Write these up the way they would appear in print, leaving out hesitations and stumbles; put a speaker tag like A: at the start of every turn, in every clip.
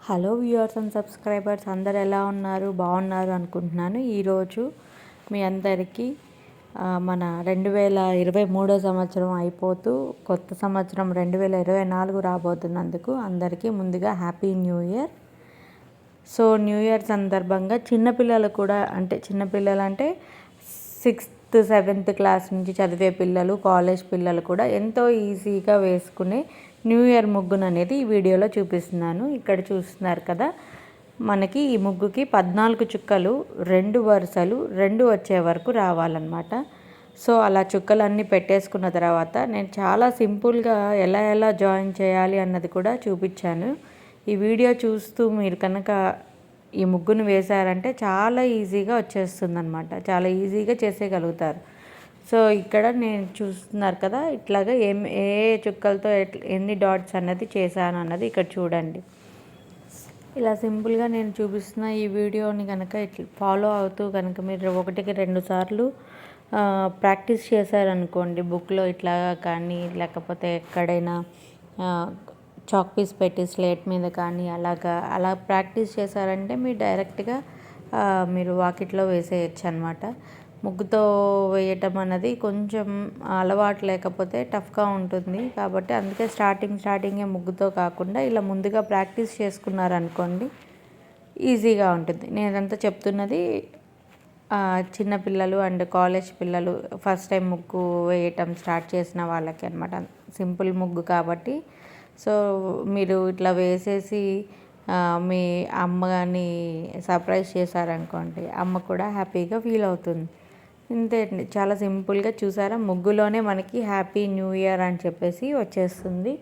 A: Hello viewers and subscribers, అందరు ఎలా ఉన్నారు? బాగున్నారు అనుకుంటున్నాను. ఈరోజు మీ అందరికీ మన 2023 సంవత్సరం అయిపోతూ కొత్త సంవత్సరం 2024 రాబోతున్నందుకు అందరికీ ముందుగా happy new year. So new year సందర్భంగా చిన్నపిల్లలు కూడా, చిన్నపిల్లలు అంటే 6th 7th క్లాస్ నుంచి చదివే పిల్లలు, కాలేజ్ పిల్లలు కూడా ఎంతో ఈజీగా వేసుకునే న్యూ ఇయర్ ముగ్గును అనేది ఈ వీడియోలో చూపిస్తున్నాను. ఇక్కడ చూస్తున్నారు కదా, మనకి ఈ ముగ్గుకి 14 చుక్కలు 2 వరుసలు 2 వచ్చే వరకు రావాలన్నమాట. సో అలా చుక్కలన్నీ పెట్టేసుకున్న తర్వాత నేను చాలా సింపుల్గా ఎలా జాయిన్ చేయాలి అన్నది కూడా చూపించాను. ఈ వీడియో చూస్తూ మీరు కనుక ఈ ముగ్గును వేశారంటే చాలా ఈజీగా వచ్చేస్తుంది అనమాట. చాలా ఈజీగా చేసేయగలుగుతారు. సో ఇక్కడ నేను చూస్తున్నారు కదా, ఇట్లాగా ఏ చుక్కలతో ఎన్ని డాట్స్ అన్నది చేశాను అన్నది ఇక్కడ చూడండి. ఇలా సింపుల్గా నేను చూపిస్తున్న ఈ వీడియోని కనుక ఇట్లా ఫాలో అవుతూ కనుక మీరు 1కి 2 సార్లు ప్రాక్టీస్ చేశారనుకోండి, బుక్లో ఇట్లాగా కానీ లేకపోతే ఎక్కడైనా చాక్ పీస్ పెట్టి స్లేట్ మీద కానీ అలా ప్రాక్టీస్ చేశారంటే మీరు డైరెక్ట్గా మీరు వాకిట్లో వేసేయచ్చు అనమాట. ముగ్గుతో వేయటం అన్నది కొంచెం అలవాటు లేకపోతే టఫ్గా ఉంటుంది. కాబట్టి అందుకే స్టార్టింగే ముగ్గుతో కాకుండా ఇలా ముందుగా ప్రాక్టీస్ చేసుకున్నారనుకోండి, ఈజీగా ఉంటుంది. నేనంతా చెప్తున్నది చిన్నపిల్లలు అండ్ కాలేజ్ పిల్లలు ఫస్ట్ టైం ముగ్గు వేయటం స్టార్ట్ చేసిన వాళ్ళకి అనమాట. సింపుల్ ముగ్గు కాబట్టి సో మీరు ఇట్లా వేసేసి మీ అమ్మని సర్ప్రైజ్ చేశారనుకోండి, అమ్మ కూడా హ్యాపీగా ఫీల్ అవుతుంది. ఇంతే అండి, చాలా సింపుల్గా. చూసారా, ముగ్గులోనే మనకి హ్యాపీ న్యూ ఇయర్ అని చెప్పేసి వచ్చేస్తుంది.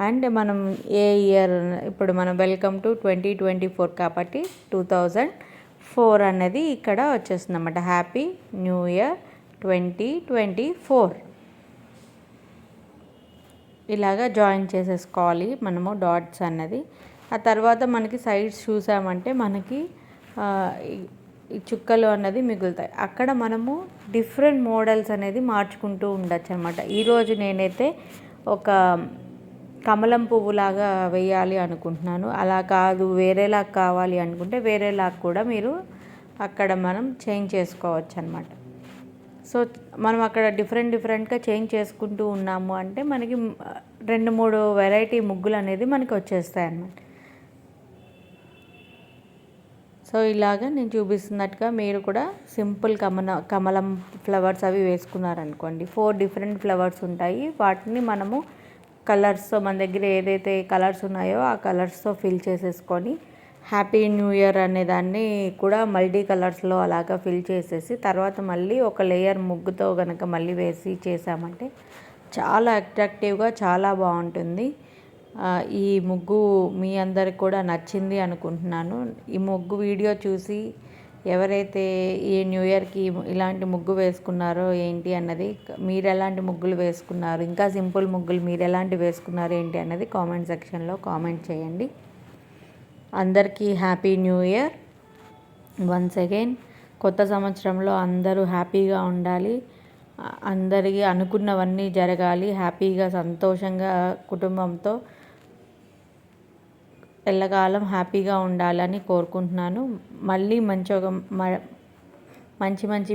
A: అండ్ మనం ఏ ఇయర్, ఇప్పుడు మనం వెల్కమ్ టు 2024 కాబట్టి 2004 అన్నది ఇక్కడ వచ్చేస్తుంది అన్నమాట. హ్యాపీ న్యూ ఇయర్ 2024 ఇలాగా జాయిన్ చేసేసుకోవాలి మనము డాట్స్ అన్నది. ఆ తర్వాత మనకి సైడ్స్ చూసామంటే మనకి ఈ చుక్కలు అన్నది మిగులుతాయి. అక్కడ మనము డిఫరెంట్ మోడల్స్ అనేది మార్చుకుంటూ ఉండొచ్చు అనమాట. ఈరోజు నేనైతే ఒక కమలం పువ్వులాగా వేయాలి అనుకుంటున్నాను. అలా కాదు, వేరేలాగా కావాలి అనుకుంటే వేరేలాగా కూడా మీరు అక్కడ మనం చేంజ్ చేసుకోవచ్చు అనమాట. సో మనం అక్కడ డిఫరెంట్గా చేంజ్ చేసుకుంటూ ఉన్నాము అంటే మనకి 2-3 వెరైటీ ముగ్గులు అనేది మనకి వచ్చేస్తాయి అన్నమాట. సో ఇలాగ నేను చూపిస్తున్నట్టుగా మీరు కూడా సింపుల్ కమలం ఫ్లవర్స్ అవి వేసుకున్నారనుకోండి, 4 డిఫరెంట్ ఫ్లవర్స్ ఉంటాయి. వాటిని మనము కలర్స్తో, మన దగ్గర ఏదైతే కలర్స్ ఉన్నాయో ఆ కలర్స్తో ఫిల్ చేసేసుకొని హ్యాపీ న్యూ ఇయర్ అనే దాన్ని కూడా మల్టీ కలర్స్లో అలాగా ఫిల్ చేసేసి తర్వాత మళ్ళీ ఒక లేయర్ ముగ్గుతో కనుక మళ్ళీ వేసి చేసామంటే చాలా అట్రాక్టివ్గా చాలా బాగుంటుంది. ఈ ముగ్గు మీ అందరికి కూడా నచ్చింది అనుకుంటున్నాను. ఈ ముగ్గు వీడియో చూసి ఎవరైతే ఈ న్యూ ఇయర్కి ఇలాంటి ముగ్గు వేసుకున్నారో ఏంటి అన్నది, మీరు ఎలాంటి ముగ్గులు వేసుకున్నారు, ఇంకా సింపుల్ ముగ్గులు మీరు ఎలాంటి వేసుకున్నారు ఏంటి అన్నది కామెంట్ సెక్షన్లో కామెంట్ చేయండి. అందరికీ happy new year once again. కొత్త సంవత్సరంలో అందరూ హ్యాపీగా ఉండాలి, అందరికీ అనుకున్నవన్నీ జరగాలి, హ్యాపీగా సంతోషంగా కుటుంబంతో ఎల్లకాలం హ్యాపీగా ఉండాలని కోరుకుంటున్నాను. మళ్ళీ మంచి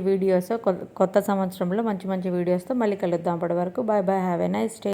A: వీడియోస్, కొత్త సంవత్సరంలో మంచి వీడియోస్తో మళ్ళీ కలుద్దాం. అప్పటి వరకు bye bye, have a nice day.